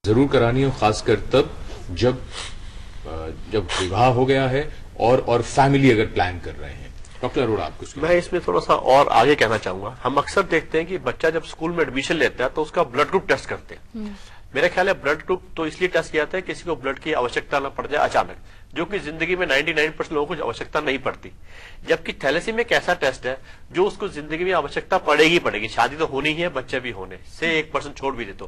जरूर करानी है, खासकर तब जब विवाह हो गया है और फैमिली अगर प्लान कर रहे हैं। डॉक्टर अरोड़ा, आप कुछ? मैं इसमें थोड़ा सा और आगे कहना चाहूंगा। हम अक्सर देखते हैं कि बच्चा जब स्कूल में एडमिशन लेता है तो उसका ब्लड ग्रुप टेस्ट करते हैं। मेरा ख्याल है ब्लड ग्रुप तो इसलिए टेस्ट किया जाता है किसी को ब्लड की आवश्यकता न पड़ जाए अचानक, जो कि जिंदगी में 99% लोगों को आवश्यकता नहीं पड़ती। जबकि थैलेसीमिया एक ऐसा टेस्ट है जो उसको जिंदगी में आवश्यकता पड़ेगी। शादी तो होनी ही है, बच्चे भी होने से 1% छोड़ भी दे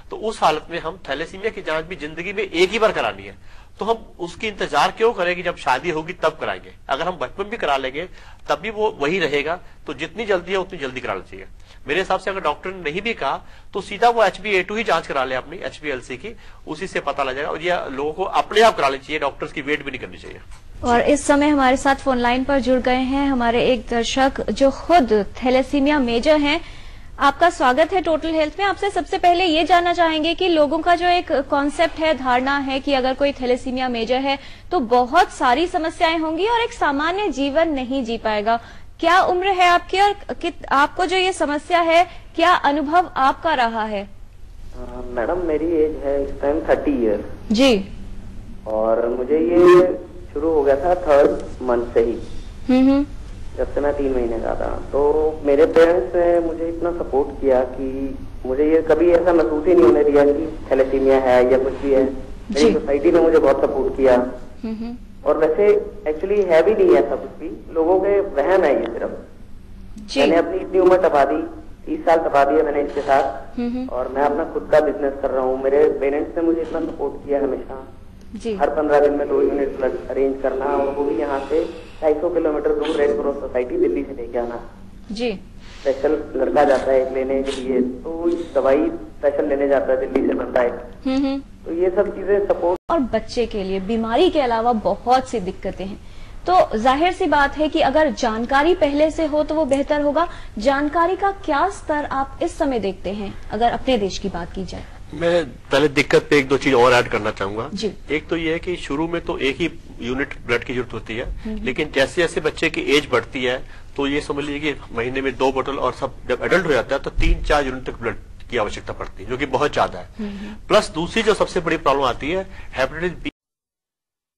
तो उस हालत में हम थैलेसीमिया की जांच भी जिंदगी में एक ही बार करानी है। तो हम उसकी इंतजार क्यों करेंगे, जब शादी होगी तब कराएंगे। अगर हम बचपन भी करा लेंगे तब भी वो वही रहेगा। तो जितनी जल्दी है उतनी जल्दी कराना चाहिए मेरे हिसाब से। अगर डॉक्टर ने नहीं भी कहा तो सीधा वो HbA2 ही जांच करा ले अपनी HbA1c की, उसी से पता लग जाएगा। और ये लोगों को अपने आप करा लेनी चाहिए, डॉक्टर्स की वेट भी नहीं करनी चाहिए। और इस समय हमारे साथ फोन लाइन पर जुड़ गए हैं हमारे एक दर्शक जो खुद थैलेसीमिया मेजर हैं। आपका स्वागत है टोटल हेल्थ में। आपसे सबसे पहले ये जानना चाहेंगे कि लोगों का जो एक कॉन्सेप्ट है, धारणा है कि अगर कोई थैलेसीमिया मेजर है तो बहुत सारी समस्याएं होंगी और एक सामान्य जीवन नहीं जी पाएगा। क्या उम्र है आपकी और आपको जो ये समस्या है, क्या अनुभव आपका रहा है? मैडम, मेरी एज है इस टाइम 30 ईयर जी। और मुझे ये शुरू हो गया था 3rd मंथ से ही, जब से मैं 3 महीने का था। तो मेरे पेरेंट्स ने मुझे इतना सपोर्ट किया कि मुझे ये कभी ऐसा महसूस ही नहीं होने दिया कि थैलेसीमिया है या कुछ भी है। मेरी सोसाइटी ने मुझे बहुत सपोर्ट किया। और वैसे एक्चुअली है भी नहीं ऐसा कुछ भी, लोगों के वहम है ये सिर्फ। मैंने अपनी इतनी उम्र टपा दी, 30 साल टपा दिया मैंने इसके साथ। और मैं अपना खुद का बिजनेस कर रहा हूँ। मेरे पेरेंट्स ने मुझे इतना सपोर्ट किया हमेशा। हर 15 दिन में 2 यूनिट ब्लड अरेंज करना, और वो भी यहाँ से 250 किलोमीटर दूर रेड क्रॉस सोसाइटी दिल्ली से लेके आना जी। स्पेशल लड़का जाता है लेने के लिए, तो दवाई स्पेशल लेने जाता है दिल्ली से बंदा है। तो ये सब चीजें सपोर्ट। और बच्चे के लिए बीमारी के अलावा बहुत सी दिक्कतें हैं, तो जाहिर सी बात है कि अगर जानकारी पहले से हो तो वो बेहतर होगा। जानकारी का क्या स्तर आप इस समय देखते हैं अगर अपने देश की बात की जाए? मैं पहले दिक्कत पे 1-2 चीज और ऐड करना चाहूंगा। एक तो ये है कि शुरू में तो एक ही यूनिट ब्लड की जरूरत होती है, लेकिन जैसे जैसे बच्चे की एज बढ़ती है तो ये समझ लीजिए कि महीने में 2 बोतल, और सब जब एडल्ट हो जाता है तो 3-4 यूनिट तक ब्लड की आवश्यकता पड़ती है, जो कि बहुत ज्यादा है। प्लस दूसरी जो सबसे बड़ी प्रॉब्लम आती है हेपेटाइटिस बी।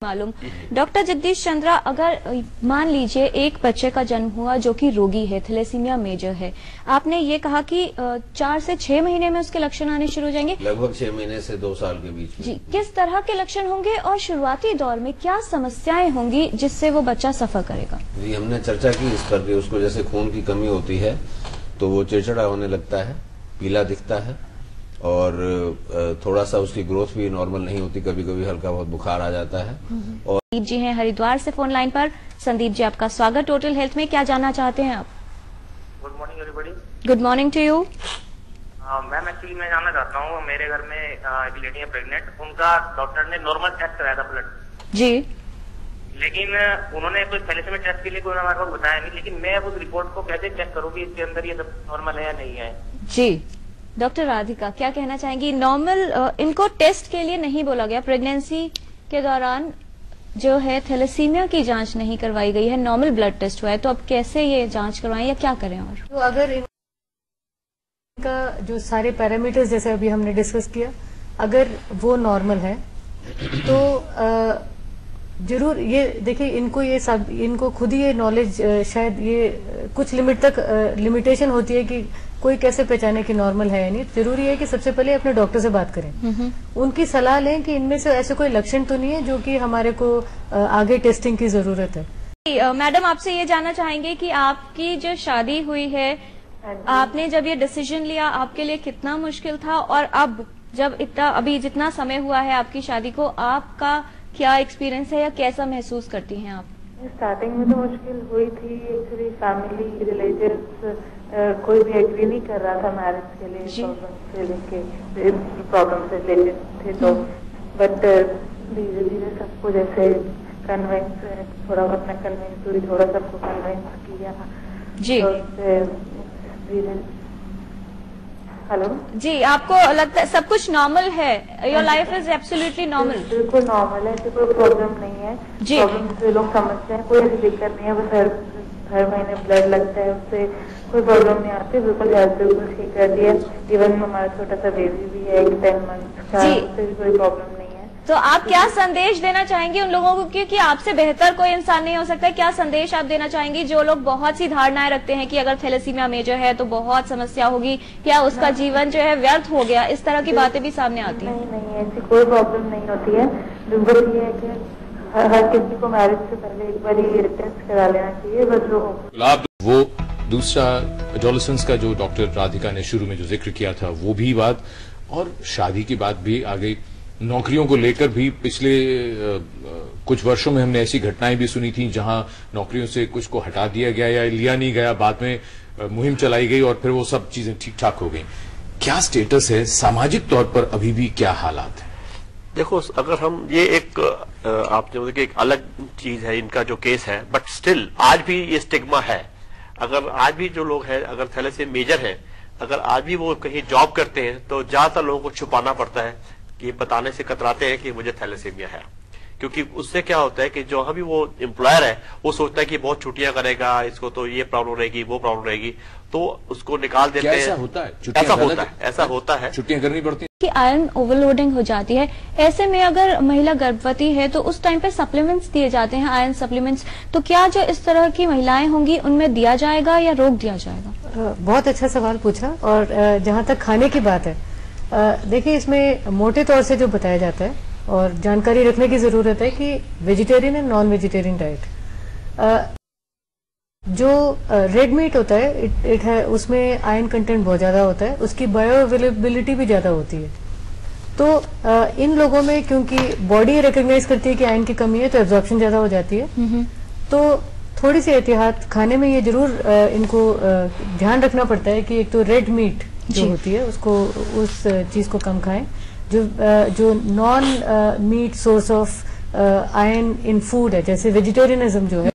मालूम डॉक्टर जगदीश चंद्रा, अगर मान लीजिए एक बच्चे का जन्म हुआ जो कि रोगी है, थैलेसीमिया मेजर है, आपने ये कहा कि 4 से 6 महीने में उसके लक्षण आने शुरू हो जाएंगे, लगभग 6 महीने से 2 साल के बीच में। जी, किस तरह के लक्षण होंगे और शुरुआती दौर में क्या समस्याएं होंगी जिससे वो बच्चा सफर करेगा? जी, हमने चर्चा की इस पर कि उसको जैसे खून की कमी होती है तो वो चिड़चिड़ा होने लगता है, पीला दिखता है, और थोड़ा सा उसकी ग्रोथ भी नॉर्मल नहीं होती, कभी कभी हल्का बहुत बुखार आ जाता है। और संदीप जी हैं हरिद्वार से फोन लाइन पर। संदीप जी, आपका स्वागत टोटल हेल्थ में। क्या जानना चाहते हैं आप? Good morning everybody. Good morning to you. Ma'am, actually मैं जानना चाहता हूँ, मेरे घर में एक लेडी है प्रेग्नेंट, उनका डॉक्टर ने नॉर्मल टेस्ट कराया था ब्लड जी, लेकिन उन्होंने कोई थैलेसीमिया टेस्ट के लिए कोई हमारे को बताया नहीं। लेकिन मैं उस रिपोर्ट को कैसे चेक करूँ कि इसके अंदर ये सब नॉर्मल है या नहीं है? जी। डॉक्टर राधिका, क्या कहना चाहेंगी? नॉर्मल इनको टेस्ट के लिए नहीं बोला गया, प्रेगनेंसी के दौरान जो है थैलेसीमिया की जांच नहीं करवाई गई है, नॉर्मल ब्लड टेस्ट हुआ है, तो अब कैसे ये जांच करवाएं या क्या करें? और तो अगर इनका जो सारे पैरामीटर्स जैसे अभी हमने डिस्कस किया, अगर वो नॉर्मल है तो जरूर ये देखिए, इनको खुद ही ये नॉलेज शायद ये कुछ लिमिट तक लिमिटेशन होती है कि कोई कैसे पहचाने कि नॉर्मल है या नहीं। जरूरी है कि सबसे पहले अपने डॉक्टर से बात करें, उनकी सलाह लें कि इनमें से ऐसे कोई लक्षण तो नहीं है जो कि हमारे को आगे टेस्टिंग की जरूरत है। मैडम, आपसे ये जानना चाहेंगे कि आपकी जो शादी हुई है, आपने जब ये डिसीजन लिया आपके लिए कितना मुश्किल था, और अब जब अभी जितना समय हुआ है आपकी शादी को, आपका क्या एक्सपीरियंस है या कैसा महसूस करती हैं आप? स्टार्टिंग में तो मुश्किल हुई थी, एक्चुअली फैमिली रिलेटिव्स कोई भी एग्री नहीं कर रहा था मैरिज के लिए, प्रॉब्लम से रिलेटेड थे। तो बट धीरे धीरे सबको जैसे कन्विंस, थोड़ा बहुत मैं कन्विंस हुई, थोड़ा सबको कन्विंस किया जी। तो धीरे। हेलो जी, आपको लगता है सब कुछ नॉर्मल है? Your life is absolutely normal? बिल्कुल नॉर्मल है, ऐसी कोई प्रॉब्लम नहीं है। प्रॉब्लम से लोग समझते हैं, कोई ऐसी दिक्कत नहीं है, बस हर महीने ब्लड लगता है, उससे कोई प्रॉब्लम नहीं आती। बिल्कुल हेल्थ बिल्कुल ठीक रहती है। इवन हमारा छोटा सा बेबी भी है, 10 मंथ उससे भी कोई प्रॉब्लम नहीं है। तो आप क्या संदेश देना चाहेंगे उन लोगों को, क्योंकि आपसे बेहतर कोई इंसान नहीं हो सकता, क्या संदेश आप देना चाहेंगी जो लोग बहुत सी धारणाएं रखते हैं कि अगर थैलेसीमिया मेजर है तो बहुत समस्या होगी या उसका जीवन जो है व्यर्थ हो गया, इस तरह की बातें भी सामने आती हैं? नहीं, ऐसी कोई प्रॉब्लम नहीं होती है। बस ये है कि हर किसी को मैरिज से पहले एक बार ये टेस्ट करा लेना चाहिए। बस आप वो दूसरा एडोलेसेंस का जो डॉक्टर राधिका ने शुरू में जो जिक्र किया था वो भी बात, और शादी की बात भी आ गई। नौकरियों को लेकर भी पिछले कुछ वर्षों में हमने ऐसी घटनाएं भी सुनी थी जहां नौकरियों से कुछ को हटा दिया गया या लिया नहीं गया, बाद में मुहिम चलाई गई और फिर वो सब चीजें ठीक ठाक हो गई। क्या स्टेटस है सामाजिक तौर पर, अभी भी क्या हालात है? देखो, अगर हम ये एक आपने बोला कि एक अलग चीज है इनका जो केस है, बट स्टिल आज भी ये स्टिग्मा है। अगर आज भी जो लोग हैं, अगर थैलेसीमिया मेजर है, अगर आज भी वो कहीं जॉब करते हैं तो ज्यादातर लोगों को छुपाना पड़ता है, कि बताने से कतराते हैं कि मुझे थैलेसीमिया है। क्योंकि उससे क्या होता है कि जो अभी वो एम्प्लॉयर है वो सोचता है कि बहुत छुट्टियां करेगा, इसको तो ये प्रॉब्लम रहेगी, वो प्रॉब्लम रहेगी, तो उसको निकाल देते हैं। ऐसा होता है? ऐसा होता है, छुट्टियां करनी पड़ती हैं कि आयरन ओवरलोडिंग हो जाती है। ऐसे में अगर महिला गर्भवती है तो उस टाइम पे सप्लीमेंट्स दिए जाते हैं, आयरन सप्लीमेंट्स, तो क्या जो इस तरह की महिलाएं होंगी उनमें दिया जाएगा या रोक दिया जाएगा? बहुत अच्छा सवाल पूछा। और जहां तक खाने की बात है, देखिए इसमें मोटे तौर से जो बताया जाता है और जानकारी रखने की जरूरत है कि vegetarian and non vegetarian diet, जो रेड मीट होता है इट है, उसमें आयरन कंटेंट बहुत ज्यादा होता है, उसकी बायो अवेलेबिलिटी भी ज्यादा होती है। तो इन लोगों में क्योंकि बॉडी रिकॉग्नाइज करती है कि आयरन की कमी है तो एब्जॉर्प्शन ज्यादा हो जाती है। तो थोड़ी सी एहतियात खाने में ये जरूर इनको ध्यान रखना पड़ता है कि एक तो रेड मीट जो होती है उसको, उस चीज को कम खाएं। जो non meat source of iron in food है, जैसे वेजिटेरियनिज्म जो है,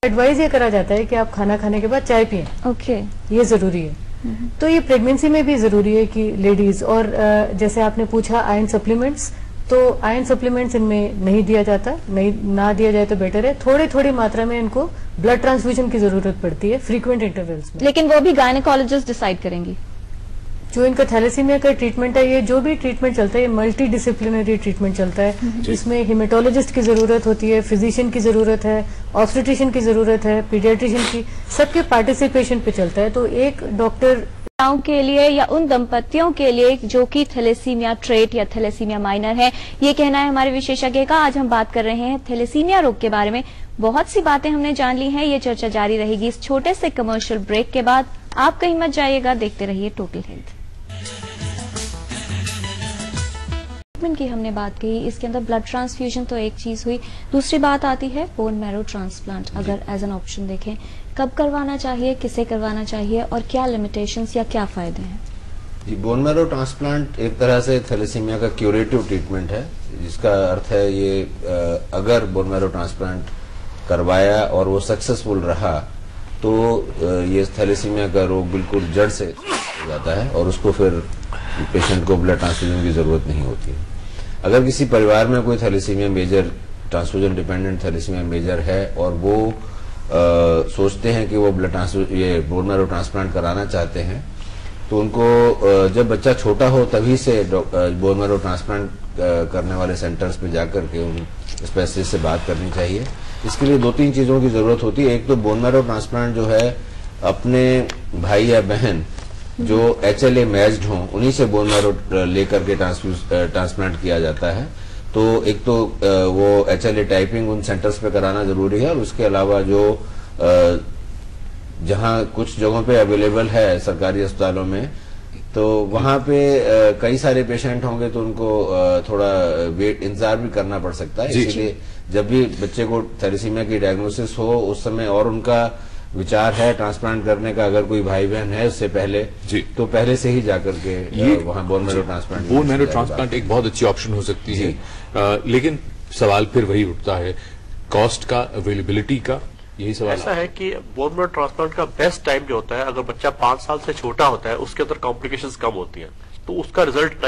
एडवाइज ये करा जाता है कि आप खाना खाने के बाद चाय पिएं। ओके, ये जरूरी है। तो ये प्रेगनेंसी में भी जरूरी है कि लेडीज, और जैसे आपने पूछा आयरन सप्लीमेंट्स, तो आयरन सप्लीमेंट्स इनमें नहीं दिया जाता, नहीं ना दिया जाए तो बेटर है। थोड़ी थोड़ी मात्रा में इनको ब्लड ट्रांसफ्यूजन की जरूरत पड़ती है फ्रीक्वेंट इंटरवल्स में। लेकिन वो भी गायनेकोलॉजिस्ट डिसाइड करेंगी। जो इनका थैलेसीमिया का ट्रीटमेंट है, ये जो भी ट्रीटमेंट चलता है ये मल्टी डिसिप्लिनरी ट्रीटमेंट चलता है। इसमें हिमेटोलॉजिस्ट की जरूरत होती है, फिजिशियन की जरूरत है, ऑब्स्टेट्रिशियन की जरूरत है, पीडियाट्रिशियन की, सबके पार्टिसिपेशन पे चलता है। तो एक डॉक्टर के लिए या उन दंपतियों के लिए जो कि थैलेसीमिया ट्रेट या थैलेसीमिया माइनर है, ये कहना है हमारे विशेषज्ञ का। आज हम बात कर रहे हैं थैलेसीमिया रोग के बारे में। बहुत सी बातें हमने जान ली हैं, ये चर्चा जारी रहेगी इस छोटे से कमर्शियल ब्रेक के बाद। आप कहीं मत जाइएगा, देखते रहिए टोटल हेल्थ। की हमने बात कही, इसके अंदर ब्लड ट्रांसफ्यूजन तो एक चीज हुई, दूसरी बात आती है बोन मैरो ट्रांसप्लांट। अगर एज एन ऑप्शन देखें, कब करवाना चाहिए, किसे करवाना चाहिए और क्या लिमिटेशंस या क्या फायदे हैं? जी, बोन मैरो ट्रांसप्लांट एक तरह से थैलेसीमिया का क्यूरेटिव ट्रीटमेंट है, जिसका अर्थ है ये अगर बोन मैरो ट्रांसप्लांट करवाया और वो सक्सेसफुल रहा तो ये थैलेसीमिया का रोग बिल्कुल जड़ से हो जाता है और उसको फिर पेशेंट को ब्लड ट्रांसफ्यूजन की जरूरत नहीं होती है। अगर किसी परिवार में कोई thalassemia major, transfusion dependent thalassemia major है और वो सोचते हैं कि वो ब्लड ये बोन मैरो ट्रांसप्लांट कराना चाहते हैं, तो उनको जब बच्चा छोटा हो तभी से बोन मैरो ट्रांसप्लांट करने वाले सेंटर्स पे जाकर के उन स्पेशलिस्ट से बात करनी चाहिए। इसके लिए 2-3 चीजों की जरूरत होती है। एक तो बोन मैरो ट्रांसप्लांट जो है अपने भाई या बहन जो HLA मैच्ड हों उन्हीं से बोन मैरो लेकर के ट्रांसप्लांट किया जाता है। तो एक तो वो HLA टाइपिंग उन सेंटर्स पे कराना जरूरी है, और उसके अलावा जो जहां कुछ जगहों पे अवेलेबल है सरकारी अस्पतालों में, तो वहां पे कई सारे पेशेंट होंगे तो उनको थोड़ा वेट इंतजार भी करना पड़ सकता है। इसीलिए जब भी बच्चे को थैलेसीमिया की डायग्नोसिस हो उस समय और उनका विचार है ट्रांसप्लांट करने का, अगर कोई भाई बहन है उससे पहले, तो पहले से ही जाकर के वहां bone marrow transplant. Bone marrow transplant एक बहुत अच्छी ऑप्शन हो सकती है, लेकिन सवाल फिर वही उठता है कॉस्ट का, अवेलेबिलिटी का। यही सवाल ऐसा है कि बोन मैरो ट्रांसप्लांट का बेस्ट टाइम जो होता है, अगर बच्चा 5 साल से छोटा होता है उसके अंदर कॉम्प्लिकेशंस कम होती हैं, तो उसका रिजल्ट